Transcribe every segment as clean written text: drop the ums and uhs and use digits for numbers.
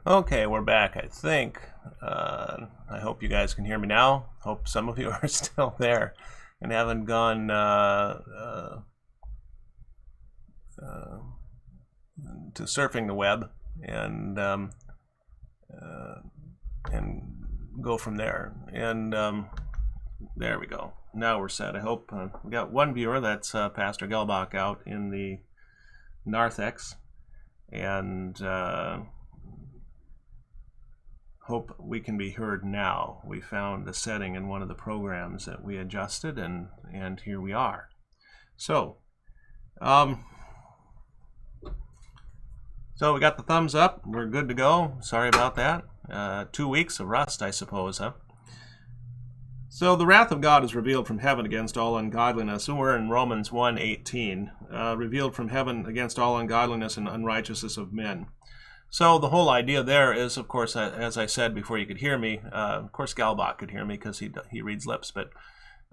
Okay, we're back, I think. I hope you guys can hear me now. Hope some of you are still there and haven't gone to surfing the web and go from there. And there we go. Now we're set. I hope we got one viewer. That's Pastor Gelbach out in the narthex, and hope we can be heard now. We found the setting in one of the programs that we adjusted, and here we are. So we got the thumbs up. We're good to go. Sorry about that. 2 weeks of rust, I suppose, huh? So the wrath of God is revealed from heaven against all ungodliness. We're in Romans 1:18. Revealed from heaven against all ungodliness and unrighteousness of men. So the whole idea there is, of course, as I said before you could hear me, of course Gelbach could hear me because he reads lips, but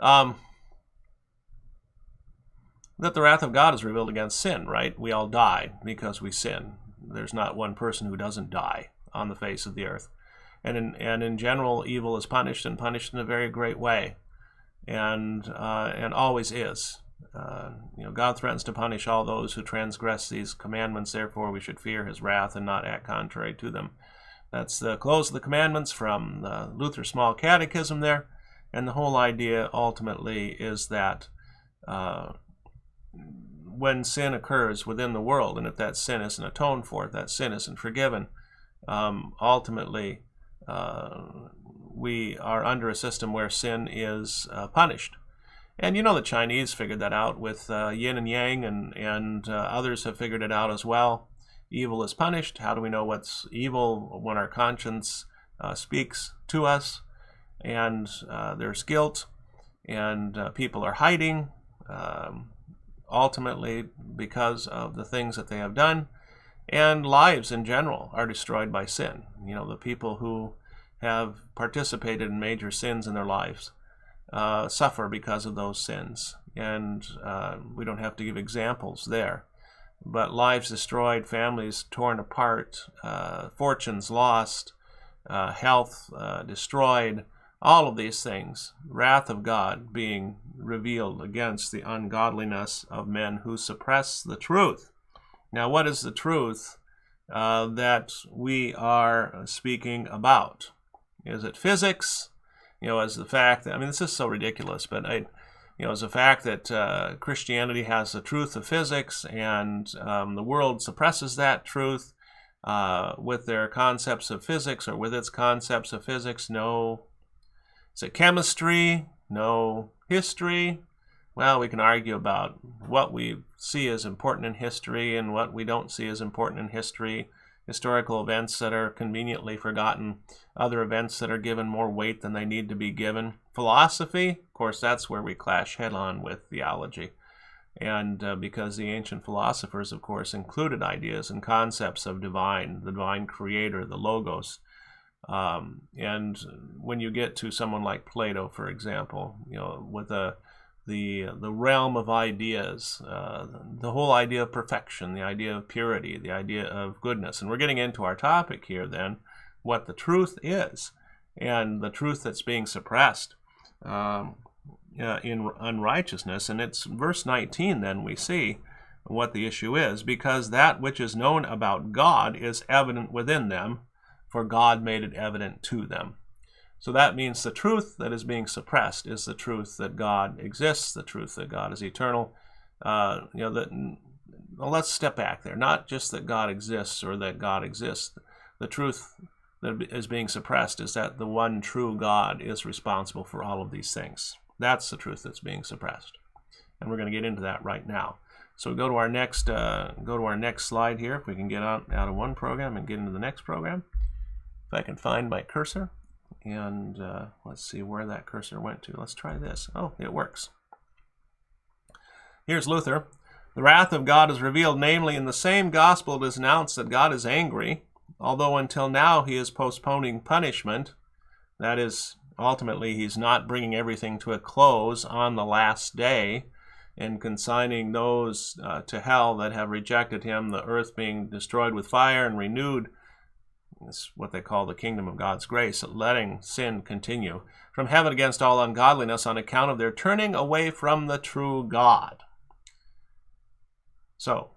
that the wrath of God is revealed against sin, right? We all die because we sin. There's not one person who doesn't die on the face of the earth. And in general, evil is punished, and punished in a very great way, and always is. God threatens to punish all those who transgress these commandments. Therefore, we should fear his wrath and not act contrary to them. That's the close of the commandments from Luther's Small Catechism there. And the whole idea ultimately is that when sin occurs within the world, and if that sin isn't atoned for, if that sin isn't forgiven, ultimately we are under a system where sin is punished. And the Chinese figured that out with yin and yang, and others have figured it out as well. Evil is punished. How do we know what's evil? When our conscience speaks to us, and there's guilt, and people are hiding, ultimately because of the things that they have done. And lives in general are destroyed by sin. The people who have participated in major sins in their lives suffer because of those sins. And we don't have to give examples there. But lives destroyed, families torn apart, fortunes lost, health destroyed, all of these things, wrath of God being revealed against the ungodliness of men who suppress the truth. Now, what is the truth that we are speaking about? Is it physics? As the fact that, this is so ridiculous, but as the fact that Christianity has the truth of physics, and the world suppresses that truth with their concepts of physics, or with its concepts of physics. No, is it chemistry? No, history? Well, we can argue about what we see as important in history and what we don't see as important in history. Historical events that are conveniently forgotten, other events that are given more weight than they need to be given. Philosophy, of course, that's where we clash head-on with theology. And because the ancient philosophers, of course, included ideas and concepts of the divine creator, the logos. And when you get to someone like Plato, for example, with the realm of ideas, the whole idea of perfection, the idea of purity, the idea of goodness. And we're getting into our topic here then, what the truth is, and the truth that's being suppressed in unrighteousness. And it's verse 19 then we see what the issue is. Because that which is known about God is evident within them, for God made it evident to them. So that means the truth that is being suppressed is the truth that God exists, the truth that God is eternal. Let's step back there. Not just that God exists or that God exists. The truth that is being suppressed is that the one true God is responsible for all of these things. That's the truth that's being suppressed. And we're going to get into that right now. So go to our next slide here. If we can get out of one program and get into the next program. If I can find my cursor. And let's see where that cursor went to. Let's try this. Oh, it works. Here's Luther. The wrath of God is revealed, namely, in the same gospel it is announced that God is angry, although until now he is postponing punishment. That is, ultimately, he's not bringing everything to a close on the last day and consigning those to hell that have rejected him, the earth being destroyed with fire and renewed It's what they call the kingdom of God's grace, letting sin continue from heaven against all ungodliness on account of their turning away from the true God. So,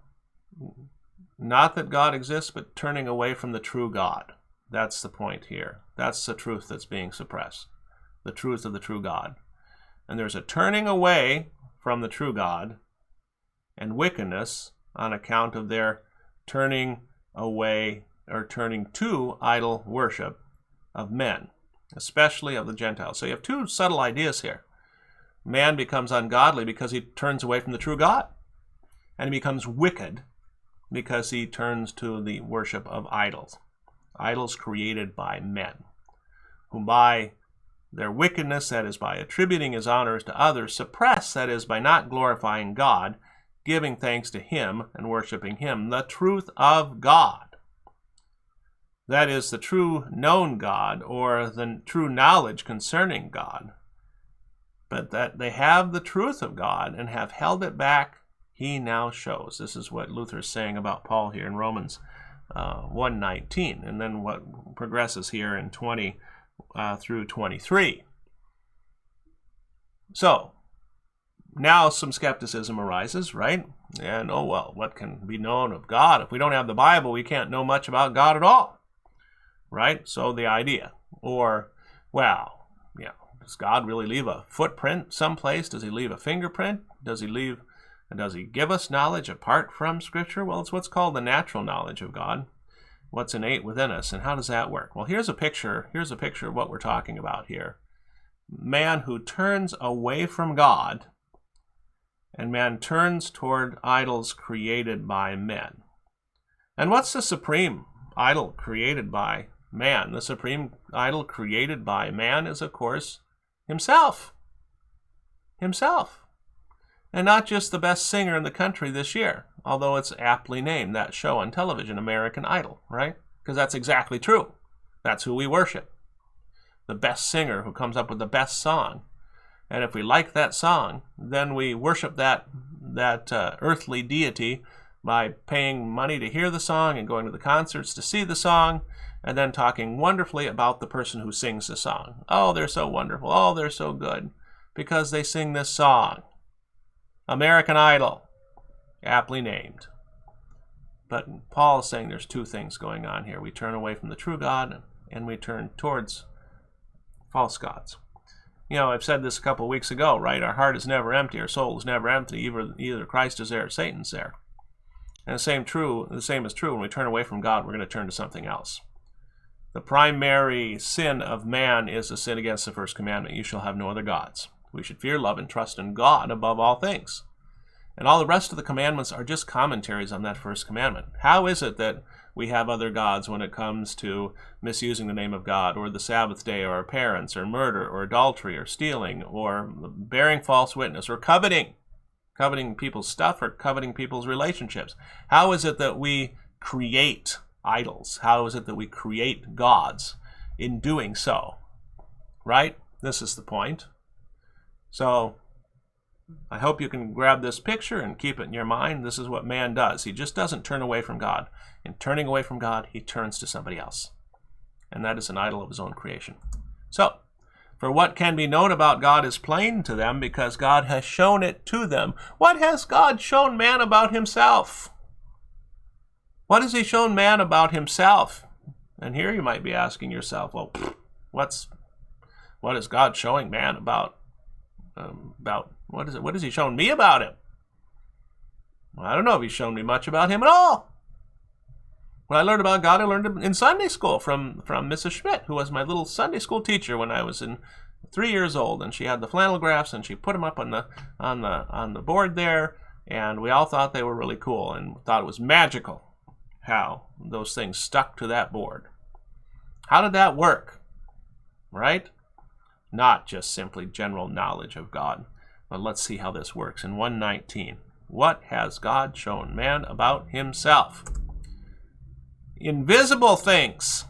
not that God exists, but turning away from the true God. That's the point here. That's the truth that's being suppressed. The truth of the true God. And there's a turning away from the true God and wickedness on account of their turning away or turning to idol worship of men, especially of the Gentiles. So you have two subtle ideas here. Man becomes ungodly because he turns away from the true God, and he becomes wicked because he turns to the worship of idols, idols created by men, who by their wickedness, that is by attributing his honors to others, suppress, that is by not glorifying God, giving thanks to him and worshiping him, the truth of God. That is the true known God, or the true knowledge concerning God. But that they have the truth of God and have held it back, he now shows. This is what Luther is saying about Paul here in Romans 1:19, and then what progresses here in 20 through 23. So, now some skepticism arises, right? And, oh, well, what can be known of God? If we don't have the Bible, we can't know much about God at all. Right? So the idea. Or, well, does God really leave a footprint someplace? Does he leave a fingerprint? Does he give us knowledge apart from Scripture? Well, it's what's called the natural knowledge of God. What's innate within us. And how does that work? Well, here's a picture of what we're talking about here. Man who turns away from God, and man turns toward idols created by men. And what's the supreme idol created by man? The supreme idol created by man is, of course, himself. Himself. And not just the best singer in the country this year, although it's aptly named, that show on television, American Idol, right? Because that's exactly true. That's who we worship. The best singer who comes up with the best song. And if we like that song, then we worship that earthly deity by paying money to hear the song and going to the concerts to see the song, and then talking wonderfully about the person who sings the song. Oh, they're so wonderful. Oh, they're so good because they sing this song. American Idol, aptly named. But Paul is saying there's two things going on here. We turn away from the true God and we turn towards false gods. I've said this a couple of weeks ago, right? Our heart is never empty. Our soul is never empty. Either Christ is there or Satan's there. And the same is true when we turn away from God, we're going to turn to something else. The primary sin of man is a sin against the first commandment. You shall have no other gods. We should fear, love, and trust in God above all things. And all the rest of the commandments are just commentaries on that first commandment. How is it that we have other gods when it comes to misusing the name of God, or the Sabbath day, or our parents, or murder, or adultery, or stealing, or bearing false witness, or coveting people's stuff, or coveting people's relationships? How is it that we create idols? How is it that we create gods in doing so? Right? This is the point. So I hope you can grab this picture and keep it in your mind. This is what man does. He just doesn't turn away from God. In turning away from God, he turns to somebody else. And that is an idol of his own creation. So, for what can be known about God is plain to them because God has shown it to them. What has God shown man about himself? What has he shown man about himself? And here you might be asking yourself, well, what is God showing man about what is it? What has he shown me about him? Well, I don't know if he's shown me much about him at all. When I learned about God, I learned it in Sunday school from Mrs. Schmidt, who was my little Sunday school teacher when I was 3 years old, and she had the flannel graphs and she put them up on the board there, and we all thought they were really cool and thought it was magical how those things stuck to that board. How did that work? Right? Not just simply general knowledge of God. But let's see how this works. In 1:19, what has God shown man about himself? Invisible things.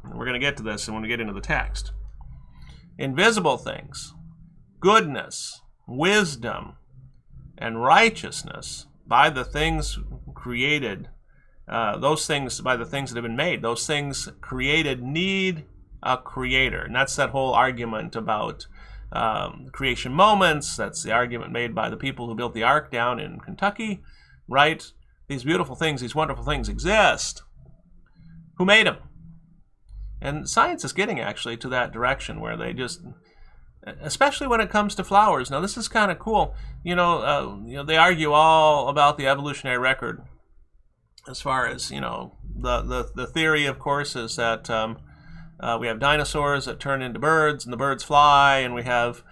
And we're going to get to this when we get into the text. Invisible things, goodness, wisdom, and righteousness by the things created those things, by the things that have been made, those things created need a creator. And that's that whole argument about creation moments. That's the argument made by the people who built the ark down in Kentucky, right? These beautiful things, these wonderful things exist. Who made them? And science is getting actually to that direction where they just, especially when it comes to flowers. Now this is kind of cool. They argue all about the evolutionary record as far as, the theory, of course, is that we have dinosaurs that turn into birds, and the birds fly, and we have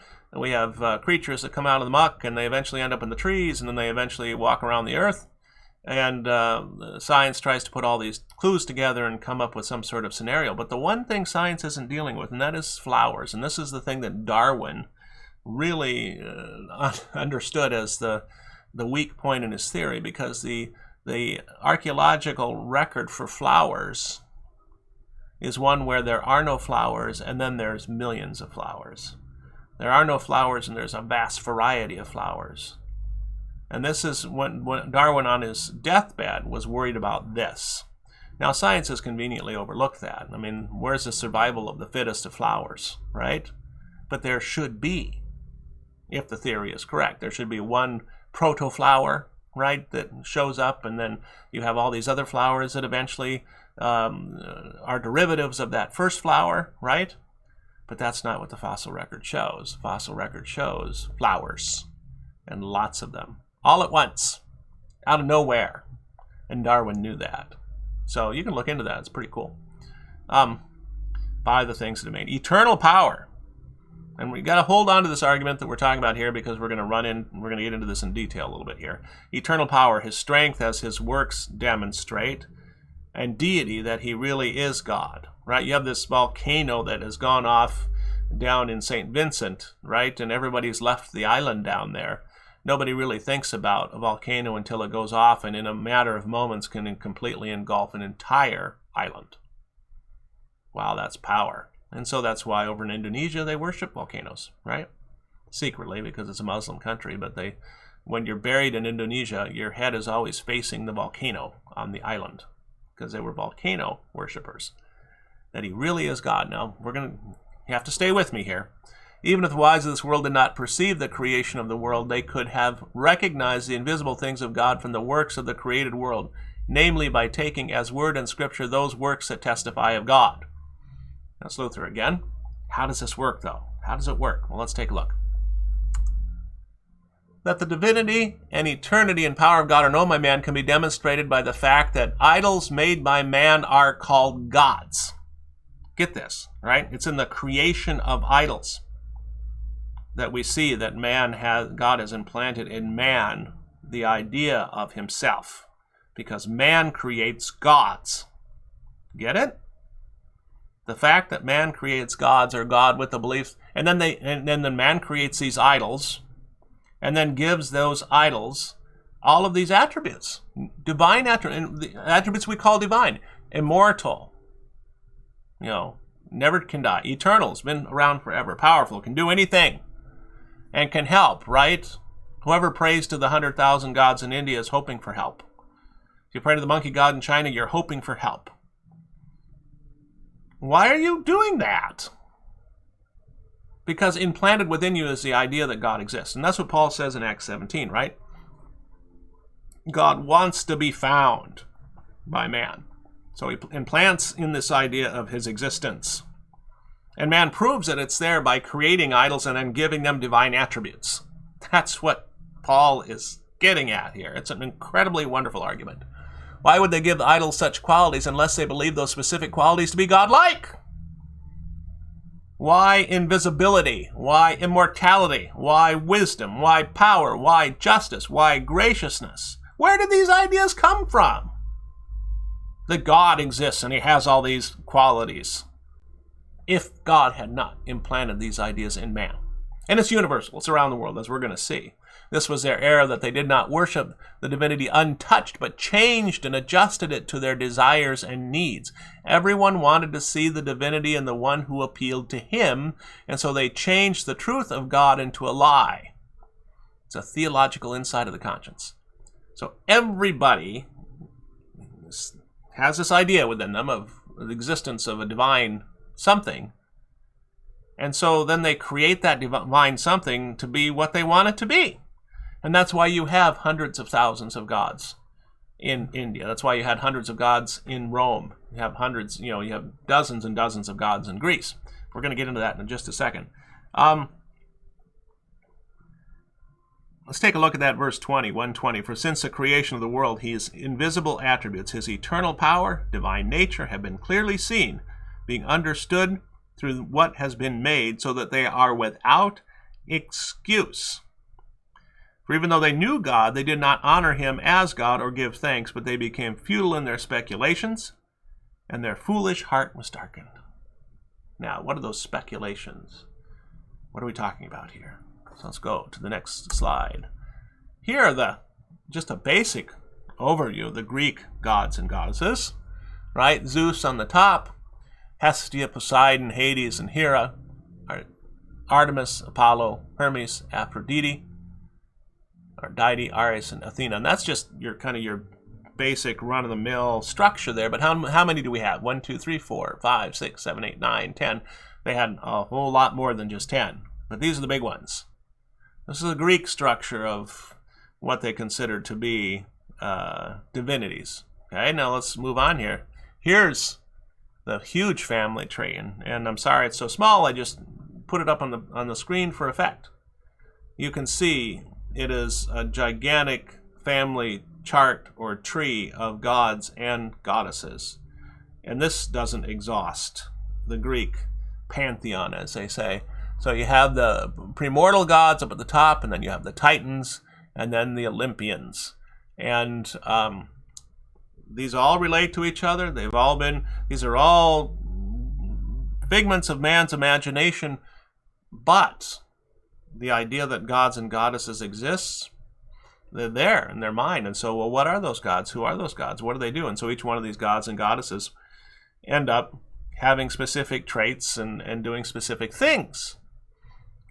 creatures that come out of the muck, and they eventually end up in the trees, and then they eventually walk around the earth. And science tries to put all these clues together and come up with some sort of scenario. But the one thing science isn't dealing with, and that is flowers. And this is the thing that Darwin really understood as the weak point in his theory, because the archaeological record for flowers is one where there are no flowers, and then there's millions of flowers. There are no flowers, and there's a vast variety of flowers. And this is when Darwin on his deathbed was worried about this. Now science has conveniently overlooked that. I mean, where's the survival of the fittest of flowers, right? But there should be, if the theory is correct, there should be one proto-flower, right, that shows up, and then you have all these other flowers that eventually are derivatives of that first flower, right? But that's not what the fossil record shows. The fossil record shows flowers, and lots of them, all at once, out of nowhere. And Darwin knew that. So you can look into that. It's pretty cool. By the things that are made. Eternal power. And we got to hold on to this argument that we're talking about here, because we're going to get into this in detail a little bit here. Eternal power, his strength as his works demonstrate, and deity, that he really is God, right? You have this volcano that has gone off down in St. Vincent, right? And everybody's left the island down there. Nobody really thinks about a volcano until it goes off, and in a matter of moments can completely engulf an entire island. Wow, that's power. And so that's why over in Indonesia they worship volcanoes, right? Secretly, because it's a Muslim country, but when you're buried in Indonesia, your head is always facing the volcano on the island, because they were volcano worshippers. That he really is God. Now, you have to stay with me here. Even if the wise of this world did not perceive the creation of the world, they could have recognized the invisible things of God from the works of the created world, namely by taking as word in Scripture those works that testify of God. That's Luther again. How does this work, though? How does it work? Well, let's take a look. That the divinity and eternity and power of God are known by man can be demonstrated by the fact that idols made by man are called gods. Get this, right? It's in the creation of idols that we see that God has implanted in man the idea of himself, because man creates gods. Get it? The fact that man creates gods, or God with the beliefs, and then the man creates these idols, and then gives those idols all of these attributes, divine attributes, the attributes we call divine, immortal, never can die, eternal, has been around forever, powerful, can do anything, and can help, right? Whoever prays to the 100,000 gods in India is hoping for help. If you pray to the monkey god in China, you're hoping for help. Why are you doing that? Because implanted within you is the idea that God exists. And that's what Paul says in Acts 17, right? God wants to be found by man. So he implants in this idea of his existence. And man proves that it's there by creating idols and then giving them divine attributes. That's what Paul is getting at here. It's an incredibly wonderful argument. Why would they give the idols such qualities unless they believe those specific qualities to be godlike? Why invisibility? Why immortality? Why wisdom? Why power? Why justice? Why graciousness? Where did these ideas come from? That God exists and he has all these qualities. If God had not implanted these ideas in man. And it's universal. It's around the world, as we're going to see. This was their error, that they did not worship the divinity untouched, but changed and adjusted it to their desires and needs. Everyone wanted to see the divinity in the one who appealed to him, and so they changed the truth of God into a lie. It's a theological insight of the conscience. So everybody has this idea within them of the existence of a divine something. And so then they create that divine something to be what they want it to be. And that's why you have hundreds of thousands of gods in India. That's why you had hundreds of gods in Rome. You have hundreds, you have dozens and dozens of gods in Greece. We're going to get into that in just a second. Let's take a look at that verse 20, 120. For since the creation of the world, his invisible attributes, his eternal power, divine nature, have been clearly seen, being understood through what has been made, so that they are without excuse. For even though they knew God, they did not honor him as God or give thanks, but they became futile in their speculations, and their foolish heart was darkened. Now, what are those speculations? What are we talking about here? So let's go to the next slide. Here are just a basic overview of the Greek gods and goddesses, right? Zeus on the top, Hestia, Poseidon, Hades, and Hera, Artemis, Apollo, Hermes, Aphrodite, or Deity, Ares, and Athena. And that's just your basic run-of-the-mill structure there. But how many do we have? 1, 2, 3, 4, 5, 6, 7, 8, 9, 10. They had a whole lot more than just 10. But these are the big ones. This is a Greek structure of what they considered to be divinities. Okay, now let's move on here. Here's the huge family tree, and I'm sorry it's so small. I just put it up on the screen for effect. You can see it is a gigantic family chart or tree of gods and goddesses, and this doesn't exhaust the Greek pantheon, as they say. So you have the primordial gods up at the top, and then you have the Titans, and then the Olympians. And these all relate to each other. These are all figments of man's imagination, but the idea that gods and goddesses exist, they're there in their mind. And so, well, what are those gods? Who are those gods? What do they do? And so each one of these gods and goddesses end up having specific traits and doing specific things.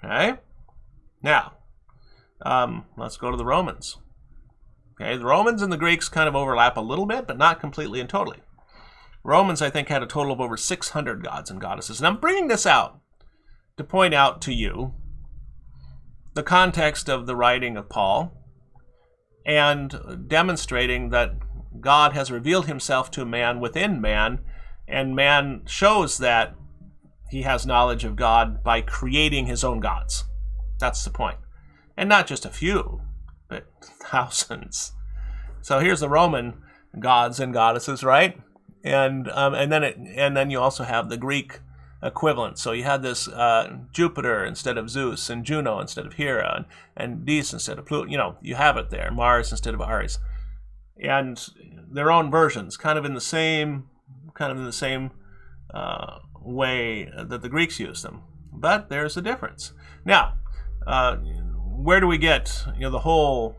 Okay? Now, let's go to the Romans. Okay, the Romans and the Greeks kind of overlap a little bit, but not completely and totally. Romans, I think, had a total of over 600 gods and goddesses. And I'm bringing this out to point out to you the context of the writing of Paul and demonstrating that God has revealed himself to man within man, and man shows that he has knowledge of God by creating his own gods. That's the point. And not just a few, but thousands. So here's the Roman gods and goddesses, right? And then you also have the Greek equivalent. So you had this Jupiter instead of Zeus, and Juno instead of Hera, and Dis instead of Pluto. You have it there. Mars instead of Ares, and their own versions, kind of in the same way that the Greeks used them. But there's a difference. Now, where do we get the whole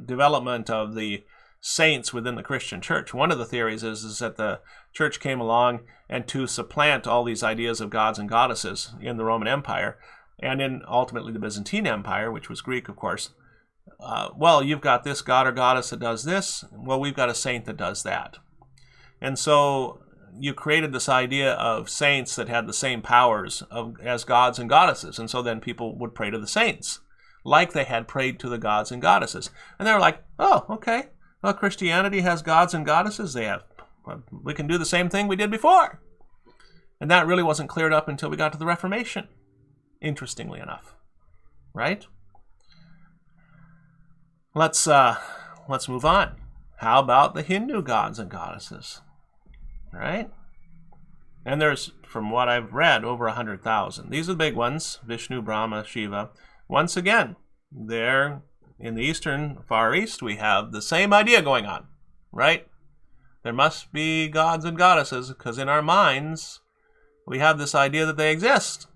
development of the saints within the Christian church? One of the theories is that the church came along and to supplant all these ideas of gods and goddesses in the Roman Empire and in ultimately the Byzantine Empire, which was Greek, of course. Well, you've got this god or goddess that does this. Well, we've got a saint that does that. And so you created this idea of saints that had the same powers as gods and goddesses. And so then people would pray to the saints like they had prayed to the gods and goddesses. And they were like, oh, okay. Well, Christianity has gods and goddesses. We can do the same thing we did before. And that really wasn't cleared up until we got to the Reformation, interestingly enough. Right? Let's move on. How about the Hindu gods and goddesses? Right? And there's, from what I've read, over 100,000. These are the big ones: Vishnu, Brahma, Shiva. Once again, they're in the eastern Far East. We have the same idea going on, right? There must be gods and goddesses because in our minds we have this idea that they exist.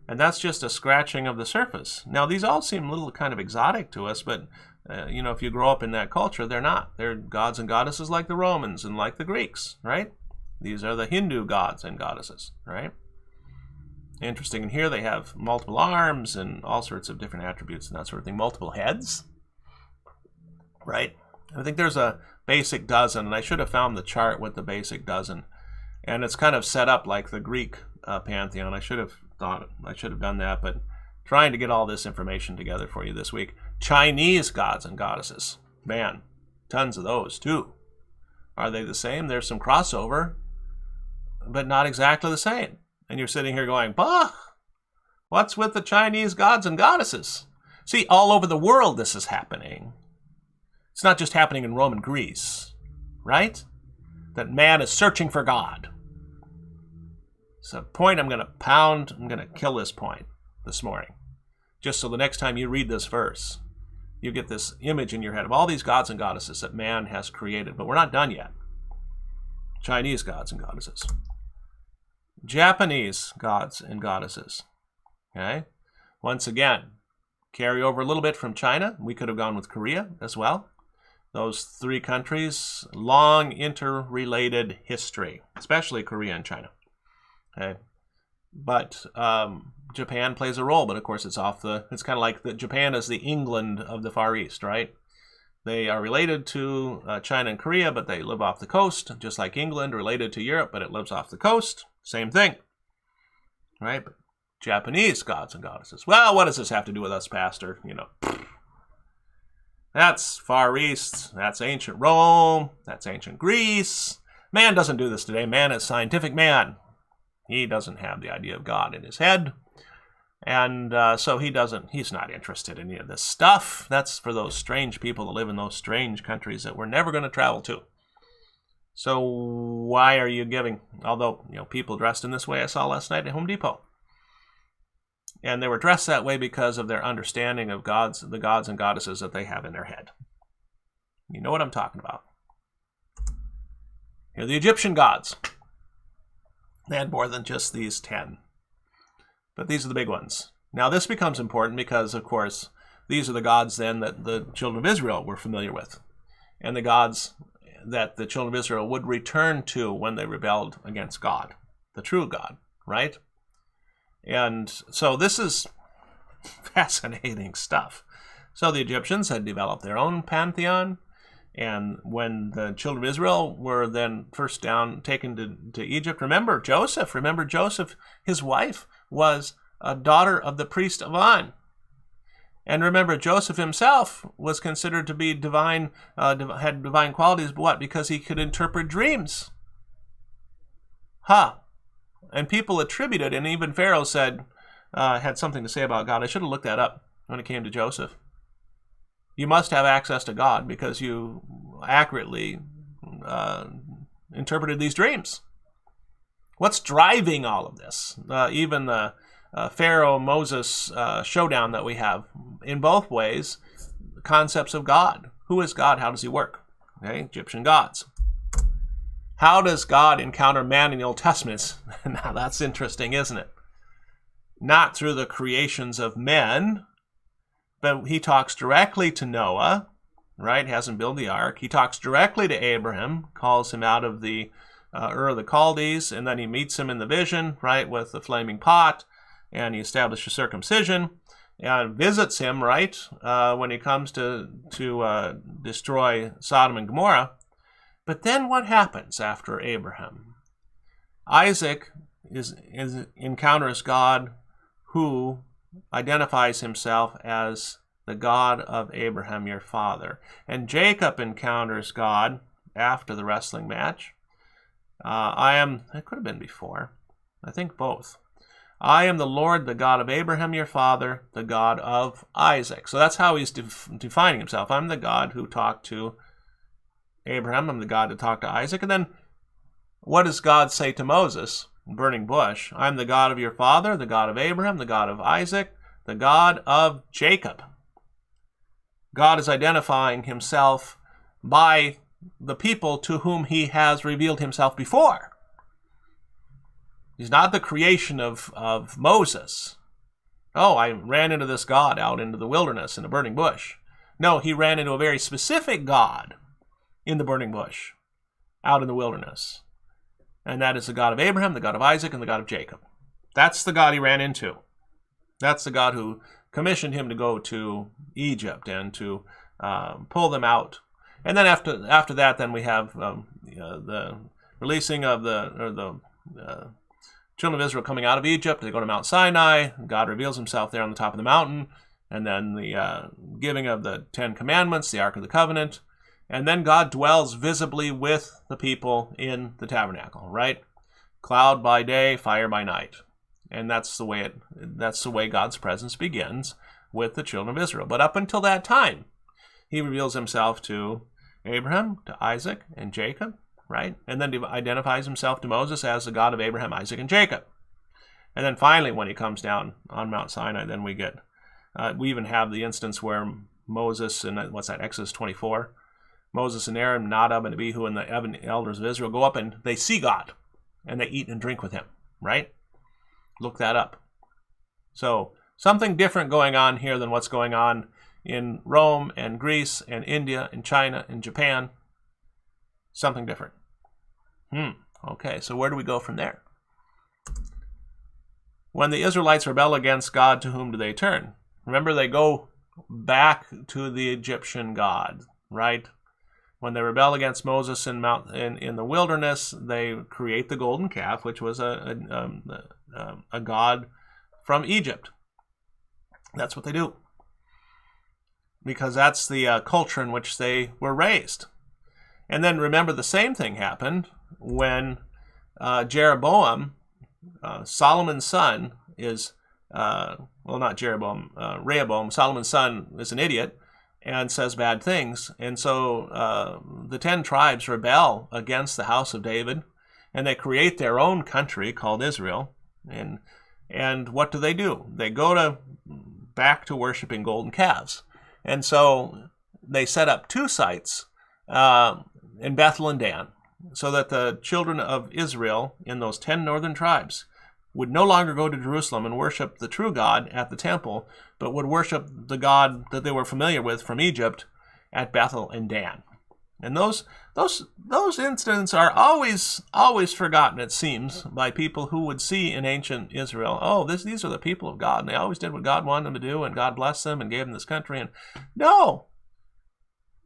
And that's just a scratching of the surface. Now, these all seem a little kind of exotic to us, but if you grow up in that culture, they're not. They're gods and goddesses like the Romans and like the Greeks, right? These are the Hindu gods and goddesses, right? Interesting. And here they have multiple arms and all sorts of different attributes and that sort of thing. Multiple heads, right? I think there's a basic dozen, and I should have found the chart with the basic dozen. And it's kind of set up like the Greek pantheon. I should have done that, but trying to get all this information together for you this week. Chinese gods and goddesses. Man, tons of those too. Are they the same? There's some crossover, but not exactly the same. And you're sitting here going, bah, what's with the Chinese gods and goddesses? See, all over the world this is happening. It's not just happening in Roman Greece, right? That man is searching for God. It's a point I'm going to pound. I'm going to kill this point this morning. Just so the next time you read this verse, you get this image in your head of all these gods and goddesses that man has created. But we're not done yet. Chinese gods and goddesses. Japanese gods and goddesses. Okay? Once again, carry over a little bit from China. We could have gone with Korea as well. Those three countries, long interrelated history, especially Korea and China. Okay, but Japan plays a role, but of course it's kind of like Japan is the England of the Far East, right? They are related to China and Korea, but they live off the coast, just like England related to Europe, but it lives off the coast. Same thing, right? But Japanese gods and goddesses. Well, what does this have to do with us, Pastor? That's Far East, that's ancient Rome, that's ancient Greece. Man doesn't do this today. Man is scientific man. He doesn't have the idea of God in his head. And so he's not interested in any of this stuff. That's for those strange people that live in those strange countries that we're never going to travel to. So why are you giving? Although, people dressed in this way I saw last night at Home Depot. And they were dressed that way because of their understanding of the gods and goddesses that they have in their head. You know what I'm talking about. The Egyptian gods. They had more than just these 10. But these are the big ones. Now this becomes important because, of course, these are the gods then that the children of Israel were familiar with. And the gods that the children of Israel would return to when they rebelled against God, the true God, right? And so this is fascinating stuff. So the Egyptians had developed their own pantheon. And when the children of Israel were then first taken to Egypt, remember Joseph, his wife was a daughter of the priest of On. And remember, Joseph himself was considered to be divine, had divine qualities, but what? Because he could interpret dreams. And people attributed, and even Pharaoh said, had something to say about God. I should have looked that up when it came to Joseph. You must have access to God because you accurately interpreted these dreams. What's driving all of this? Even the Pharaoh-Moses showdown that we have, in both ways, concepts of God. Who is God? How does he work? Okay, Egyptian gods. How does God encounter man in the Old Testament? Now that's interesting, isn't it? Not through the creations of men, but he talks directly to Noah, right? Hasn't built the ark. He talks directly to Abraham, calls him out of the Ur of the Chaldees, and then he meets him in the vision, right, with the flaming pot, and he establishes circumcision, and visits him, right, when he comes to destroy Sodom and Gomorrah. But then what happens after Abraham? Isaac encounters God, who identifies himself as the God of Abraham, your father. And Jacob encounters God after the wrestling match. It could have been before. I think both. I am the Lord, the God of Abraham, your father, the God of Isaac. So that's how he's defining himself. I'm the God who talked to Abraham. I'm the God who talked to Isaac. And then what does God say to Moses? Burning bush. I'm the God of your father, the God of Abraham, the God of Isaac, the God of Jacob. God is identifying himself by the people to whom he has revealed himself before. He's not the creation of Moses. Oh, I ran into this God out into the wilderness in a burning bush. No, he ran into a very specific God in the burning bush, out in the wilderness. And that is the God of Abraham, the God of Isaac, and the God of Jacob. That's the God he ran into. That's the God who commissioned him to go to Egypt and to pull them out. And then after that, then we have the releasing of the children of Israel coming out of Egypt. They go to Mount Sinai. God reveals himself there on the top of the mountain. And then the giving of the 10 Commandments, the Ark of the Covenant. And then God dwells visibly with the people in the tabernacle, right? Cloud by day, fire by night. And that's the way God's presence begins with the children of Israel. But up until that time, he reveals himself to Abraham, to Isaac, and Jacob, right? And then identifies himself to Moses as the God of Abraham, Isaac, and Jacob. And then finally, when he comes down on Mount Sinai, then we get, we even have the instance where Moses, and Exodus 24, Moses and Aaron, Nadab and Abihu, and the elders of Israel go up and they see God, and they eat and drink with him, right? Look that up. So something different going on here than what's going on in Rome and Greece and India and China and Japan. Something different. Okay, so where do we go from there? When the Israelites rebel against God, to whom do they turn? Remember, they go back to the Egyptian god, right? When they rebel against Moses in the wilderness, they create the golden calf, which was a god from Egypt. That's what they do, because that's the culture in which they were raised. And then remember, the same thing happened when Jeroboam, Solomon's son, is, not Jeroboam, Rehoboam, Solomon's son, is an idiot and says bad things. And so the 10 tribes rebel against the house of David, and they create their own country called Israel. And what do? They go back to worshiping golden calves. And so they set up 2 sites in Bethel and Dan, so that the children of Israel in those 10 northern tribes would no longer go to Jerusalem and worship the true God at the temple, but would worship the God that they were familiar with from Egypt at Bethel and Dan. And those incidents are always forgotten, it seems, by people who would see in ancient Israel, these are the people of God, and they always did what God wanted them to do, and God blessed them and gave them this country. And no,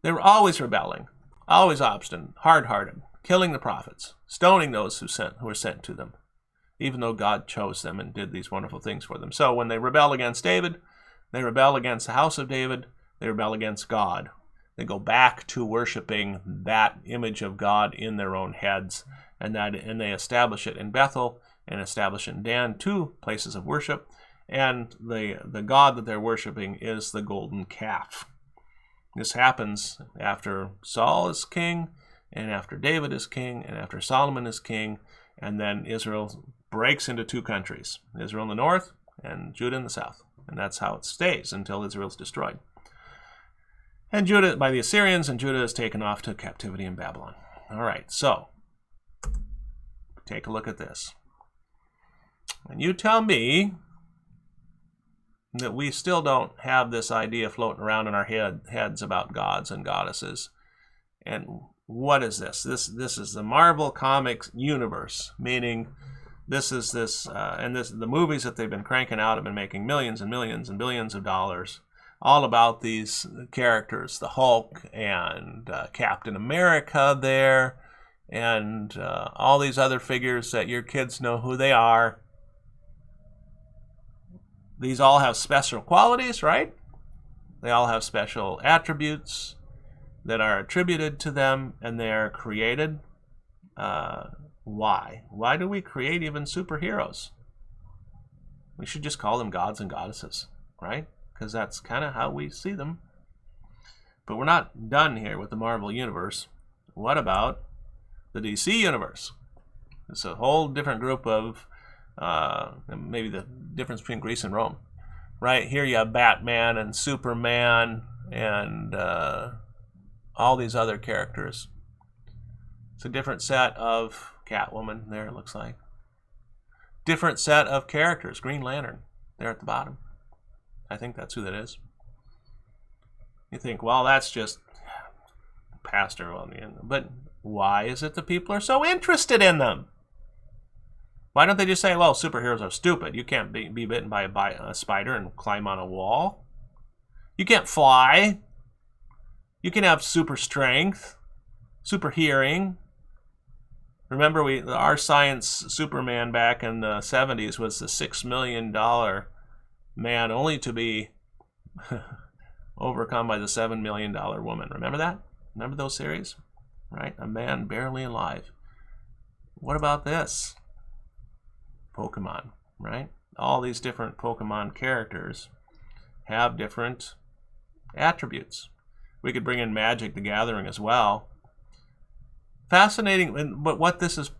they were always rebelling, always obstinate, hard-hearted, killing the prophets, stoning those who were sent to them, even though God chose them and did these wonderful things for them. So when they rebel against David, they rebel against the house of David, they rebel against God. They go back to worshiping that image of God in their own heads, and they establish it in Bethel and establish it in Dan, 2 places of worship. And the God that they're worshiping is the golden calf. This happens after Saul is king, and after David is king, and after Solomon is king, and then Israel breaks into 2 countries, Israel in the north and Judah in the south. And that's how it stays until Israel's destroyed. And Judah by the Assyrians, and Judah is taken off to captivity in Babylon. All right, so take a look at this. And you tell me that we still don't have this idea floating around in our heads about gods and goddesses. And what is this? This is the Marvel Comics universe, meaning the movies that they've been cranking out have been making millions and millions and billions of dollars, all about these characters, the Hulk and Captain America there, and all these other figures that your kids know who they are. These all have special qualities, right? They all have special attributes that are attributed to them, and they're created. Why? Why do we create even superheroes? We should just call them gods and goddesses, right? Because that's kind of how we see them. But we're not done here with the Marvel Universe. What about the DC Universe? It's a whole different group of, maybe the difference between Greece and Rome. Right here you have Batman and Superman and all these other characters. It's a different set of Catwoman there, it looks like. Different set of characters. Green Lantern there at the bottom. I think that's who that is. You think, well, that's just pastor. But why is it that people are so interested in them? Why don't they just say, well, superheroes are stupid. You can't be bitten by a spider and climb on a wall. You can't fly. You can have super strength, super hearing. Remember, our science Superman back in the 70s was the $6 million man, only to be overcome by the $7 million woman. Remember that? Remember those series? Right? A man barely alive. What about this? Pokemon, right? All these different Pokemon characters have different attributes. We could bring in Magic the Gathering as well. Fascinating, but what this is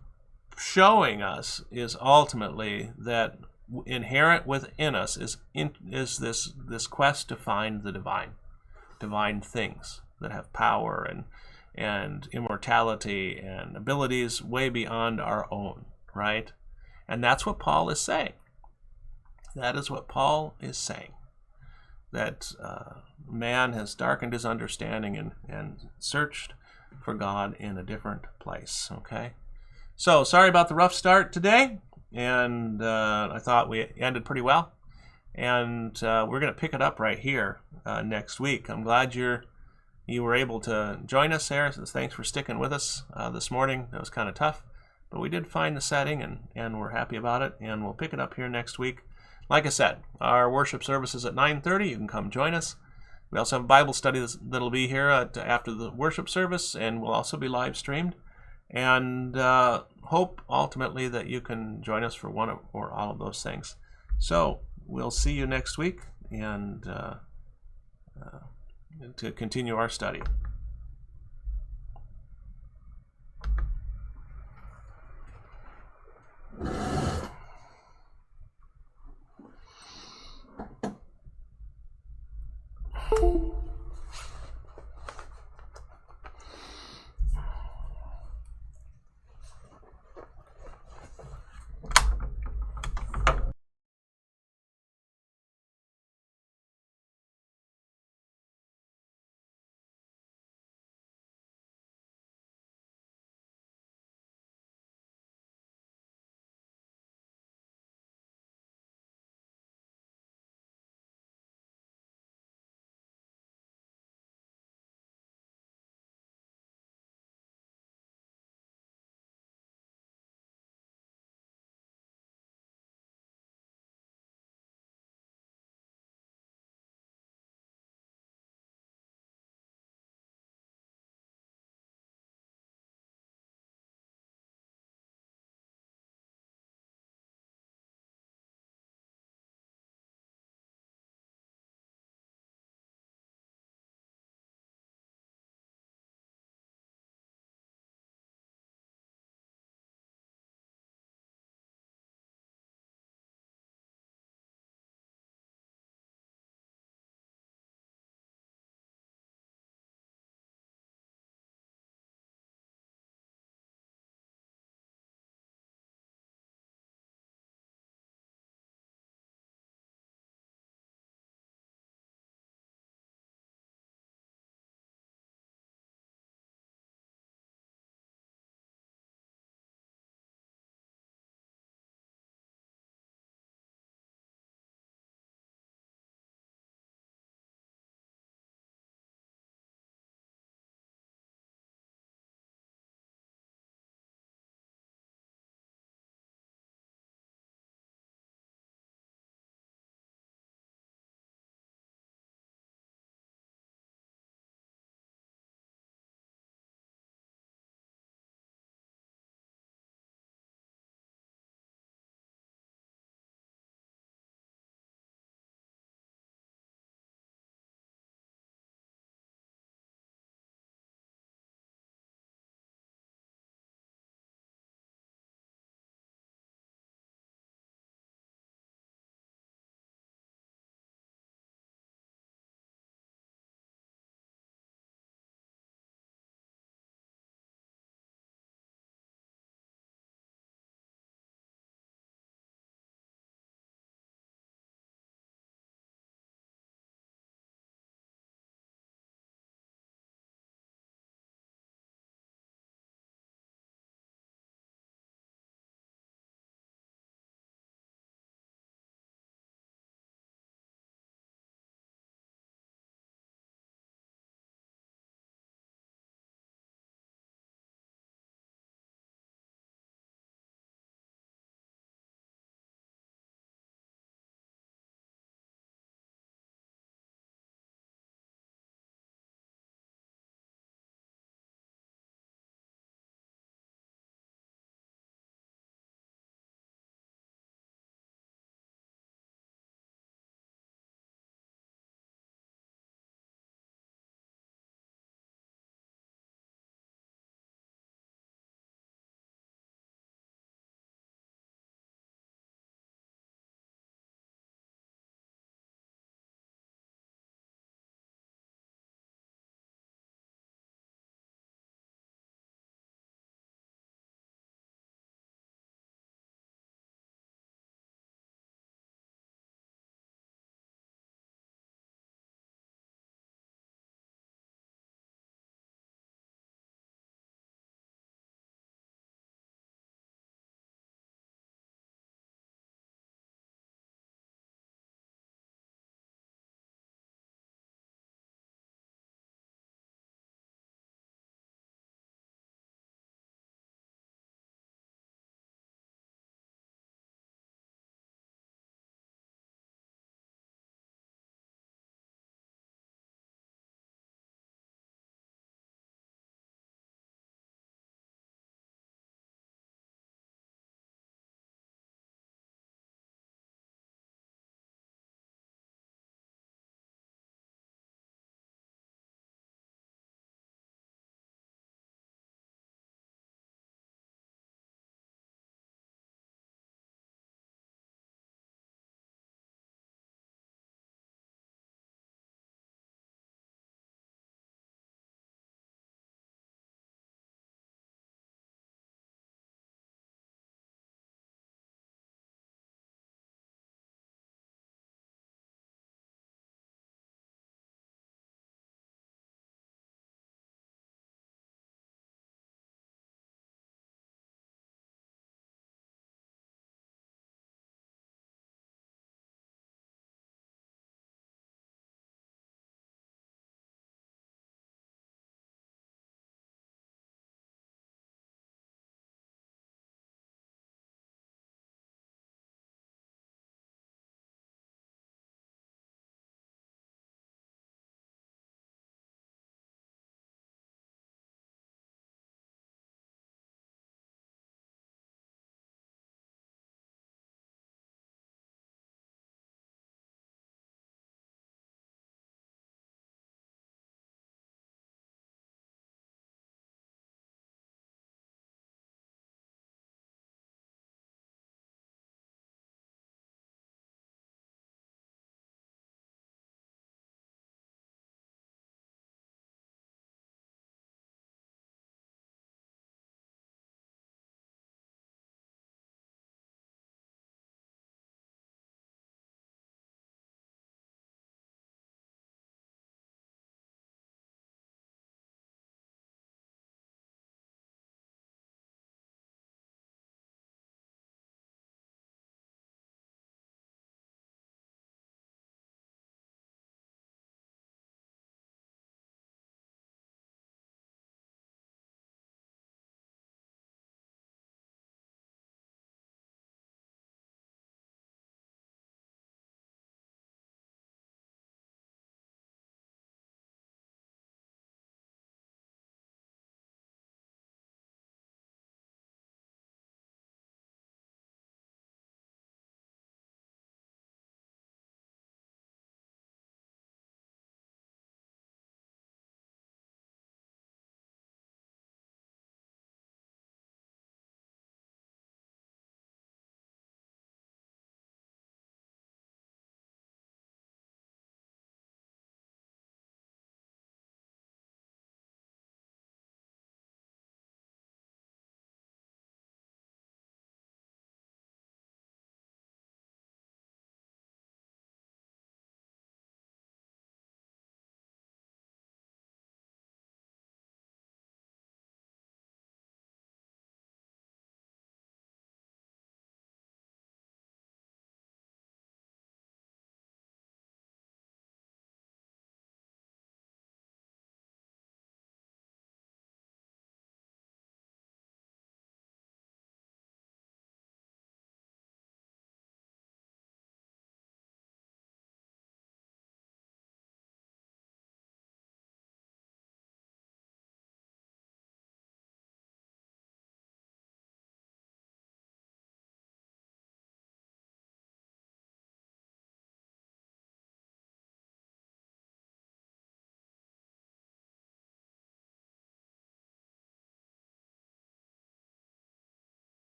showing us is ultimately that inherent within us is this quest to find the divine things that have power and immortality and abilities way beyond our own, right? And that's what Paul is saying. That is what Paul is saying. That man has darkened his understanding and searched for God in a different place, okay? So, sorry about the rough start today, and I thought we ended pretty well. And we're going to pick it up right here next week. I'm glad you were able to join us there. So thanks for sticking with us this morning. That was kind of tough, but we did find the setting, and we're happy about it, and we'll pick it up here next week. Like I said, our worship service is at 9:30. You can come join us. We also have a Bible study that'll be here after the worship service, and will also be live streamed. And hope ultimately that you can join us for one or all of those things. So we'll see you next week, and to continue our study.